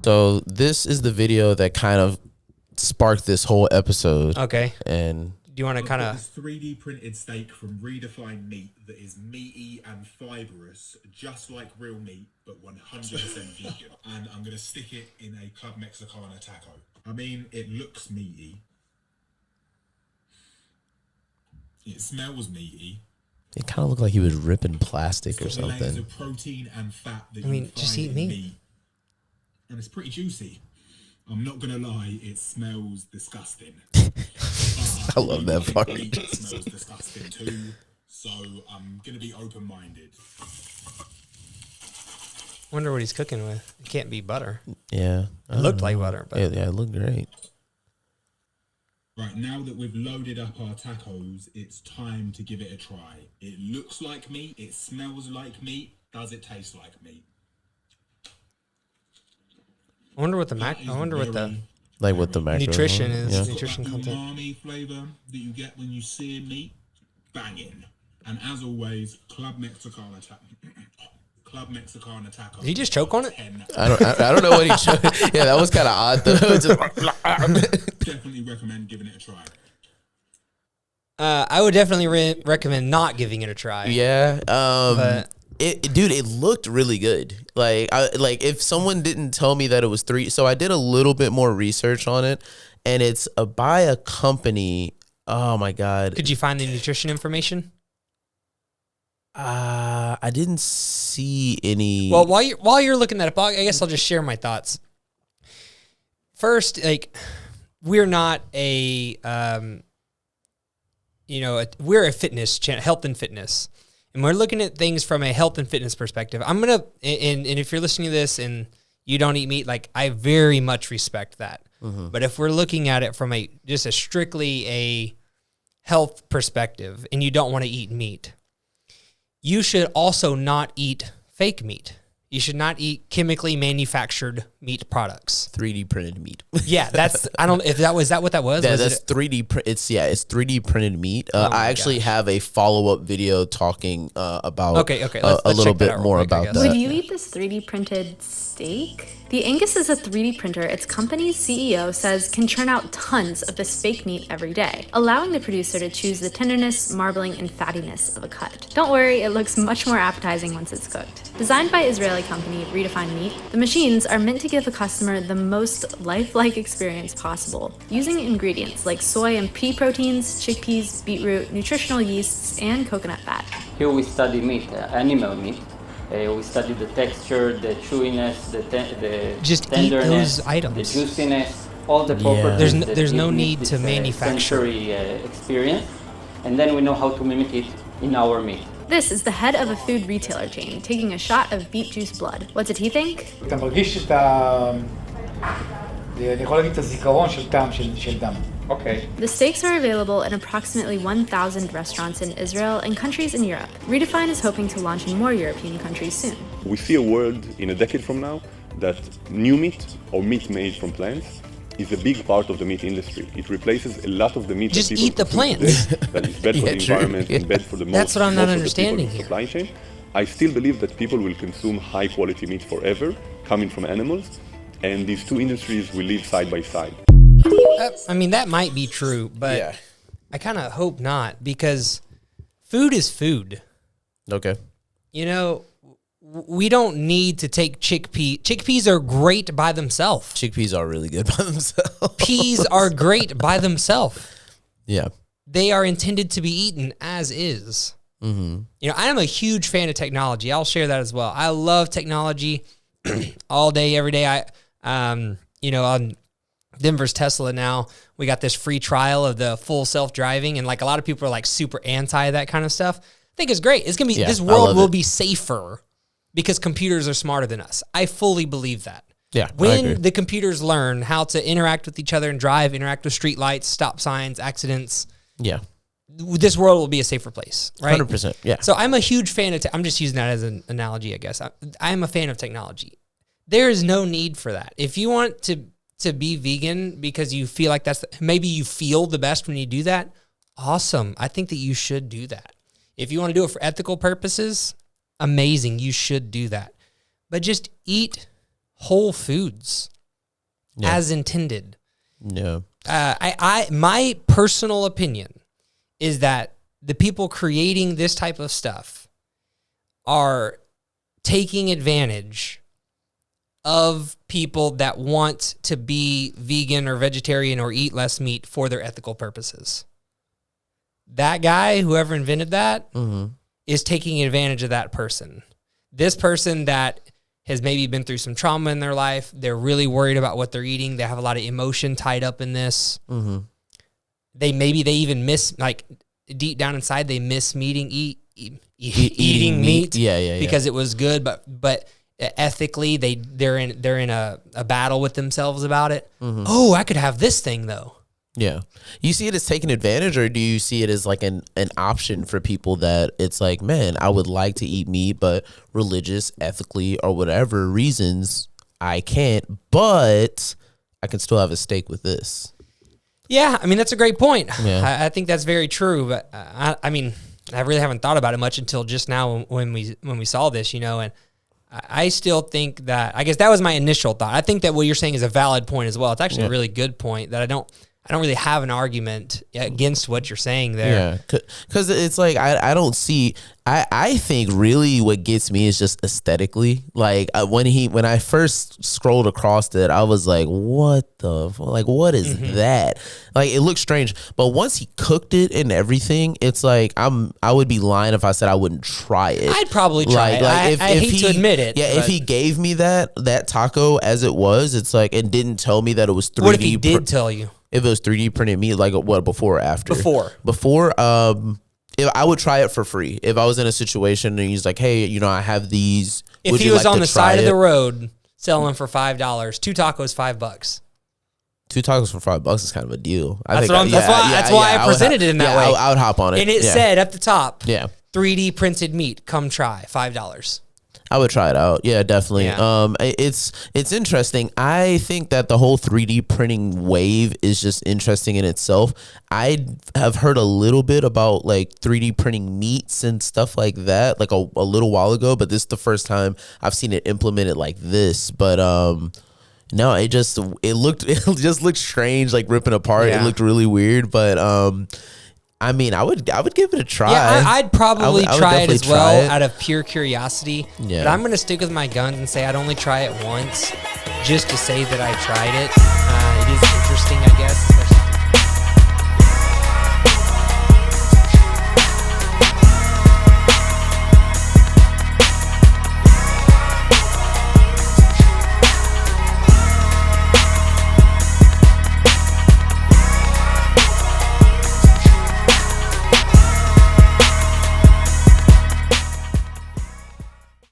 So this is the video that kind of sparked this whole episode. Okay. And do you want to kind of... 3D printed steak from Redefined Meat that is meaty and fibrous, just like real meat, but 100% vegan. And I'm going to stick it in a Club Mexicana taco. I mean, it looks meaty. It smells meaty. It kind of looked like he was ripping plastic or something. Layers of protein and fat that just eat meat. And it's pretty juicy. I'm not gonna lie, it smells disgusting. I love that part. Meat smells disgusting too, so I'm gonna be open-minded. Wonder what he's cooking with. It can't be butter. Yeah, it looked like butter, but yeah, it looked great. Right, now that we've loaded up our tacos, it's time to give it a try. It looks like meat, it smells like meat. Does it taste like meat? I wonder what the nutrition is. Yeah. Nutrition content. Umami flavor that you get when you sear meat, banging. And as always, Club Mexicana taco. Did he just choke on it? I don't know what he choked. Yeah, that was kind of odd though. Definitely recommend giving it a try. I would definitely recommend not giving it a try. Yeah. But Dude, it looked really good. Like if someone didn't tell me that it was so I did a little bit more research on it, and it's by a company. Oh my God. Could you find the nutrition information? I didn't see any. Well, while you're looking that up, I guess I'll just share my thoughts. First, like, we're not a we're a fitness channel, health and fitness. And we're looking at things from a health and fitness perspective. And if you're listening to this and you don't eat meat, like, I very much respect that. Mm-hmm. But if we're looking at it from just a strictly a health perspective and you don't want to eat meat, you should also not eat fake meat. You should not eat chemically manufactured meat products. 3D printed meat. Yeah, that's, I don't, is that what that was? Yeah, that's 3D print. It's 3D printed meat. I actually have a follow-up video talking about a little bit more about that. Would you eat this 3D printed steak? The Angus is a 3D printer its company's CEO says can churn out tons of this fake meat every day, allowing the producer to choose the tenderness, marbling, and fattiness of a cut. Don't worry, it looks much more appetizing once it's cooked. Designed by Israeli company Redefined Meat, the machines are meant to give the customer the most lifelike experience possible, using ingredients like soy and pea proteins, chickpeas, beetroot, nutritional yeasts, and coconut fat. Here we study meat, animal meat. We study the texture, the chewiness, the tenderness, eat those items. The juiciness, all the properties. There's no need to manufacture sensory experience, and then we know how to mimic it in our meat. This is the head of a food retailer chain taking a shot of beet juice blood. What did he think? אתה מרגיש אני יכול להגיד את הזיכרון של טעם של דם. Okay. The steaks are available in approximately 1,000 restaurants in Israel and countries in Europe. Redefine is hoping to launch in more European countries soon. We see a world in a decade from now that new meat or meat made from plants is a big part of the meat industry. It replaces a lot of the meat just that people eat the plants. That is bad for the environment and bad for the That's what I'm not understanding here. Supply chain. I still believe that people will consume high quality meat forever, coming from animals, and these two industries will live side by side. I mean, that might be true, but I kind of hope not, because food is food. Okay. You know, we don't need to take chickpeas. Chickpeas are great by themselves. Chickpeas are really good by themselves. Peas are great by themselves. Yeah. They are intended to be eaten as is. Mm-hmm. You know, I am a huge fan of technology. I'll share that as well. I love technology all day, every day. On Denver's Tesla now, we got this free trial of the full self-driving, and like a lot of people are like super anti that kind of stuff. I think it's great. It's gonna be this world will be safer because computers are smarter than us. I fully believe that. Yeah, when the computers learn how to interact with each other and drive, interact with street lights, stop signs, accidents. Yeah. This world will be a safer place, right? 100%. Yeah. So I'm a huge fan of. I'm just using that as an analogy, I guess. I'm a fan of technology. There is no need for that. If you want to be vegan because you feel like maybe you feel the best when you do that, awesome. I think that you should do that. If you want to do it for ethical purposes, amazing. You should do that. But just eat whole foods as intended. Yeah. My personal opinion is that the people creating this type of stuff are taking advantage of people that want to be vegan or vegetarian or eat less meat for their ethical purposes. That guy, whoever invented that, is taking advantage of that person. This person that has maybe been through some trauma in their life, they're really worried about what they're eating. They have a lot of emotion tied up in this. They even miss, like, deep down inside, they miss eating meat. Because it was good, but ethically they're in a battle with themselves about it. Oh, I could have this thing though. Yeah. You see it as taking advantage, or do you see it as like an option for people that it's like, man, I would like to eat meat, but religious, ethically, or whatever reasons I can't, but I can still have a steak with this. Yeah, I mean, that's a great point. Yeah. I think that's very true, but I mean, I really haven't thought about it much until just now when we saw this, and I still think that, I guess that was my initial thought. I think that what you're saying is a valid point as well. It's actually a really good point that I don't really have an argument against what you're saying there. Yeah, because it's like I don't see. I think really what gets me is just aesthetically. Like when I first scrolled across it, I was like, what is that? Like, it looks strange. But once he cooked it and everything, it's like I would be lying if I said I wouldn't try it. I'd probably try it. I hate to admit it. Yeah, if he gave me that taco as it was, it's like, it didn't tell me that it was 3D. What if he did tell you? If it was 3D printed meat, like what, before or after? Before. If I would try it for free. If I was in a situation and he's like, hey, I have these. If he was on the side of the road selling for $5, 2 tacos, $5. 2 tacos for $5 is kind of a deal. That's why I presented it in that way. I would hop on it. And it said at the top, 3D printed meat, come try, $5. I would try it out. Yeah, definitely. Yeah. It's interesting. I think that the whole 3D printing wave is just interesting in itself. I have heard a little bit about like 3D printing meats and stuff like that, like a little while ago, but this is the first time I've seen it implemented like this. But no, it just looked strange, like ripping apart. Yeah. It looked really weird, but I mean, I would give it a try. Yeah, I'd probably try it as well it. out of pure curiosity. Yeah. But I'm going to stick with my guns and say I'd only try it once just to say that I tried it.